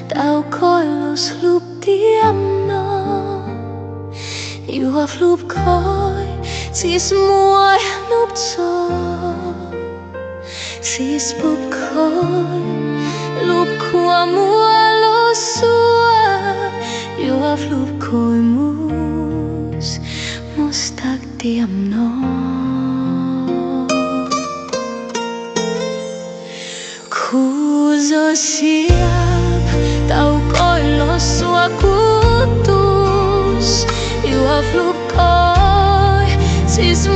tao coi los lúc tiêm nó yêu hợp lúc coi sis muai lúc cho sis bục coi lúc qua mua lo xua yêu hợp lúc coi mus mus tak tiêm nó khu giờ siap tao coi lo xua cutus yêu hợp lúc coi sis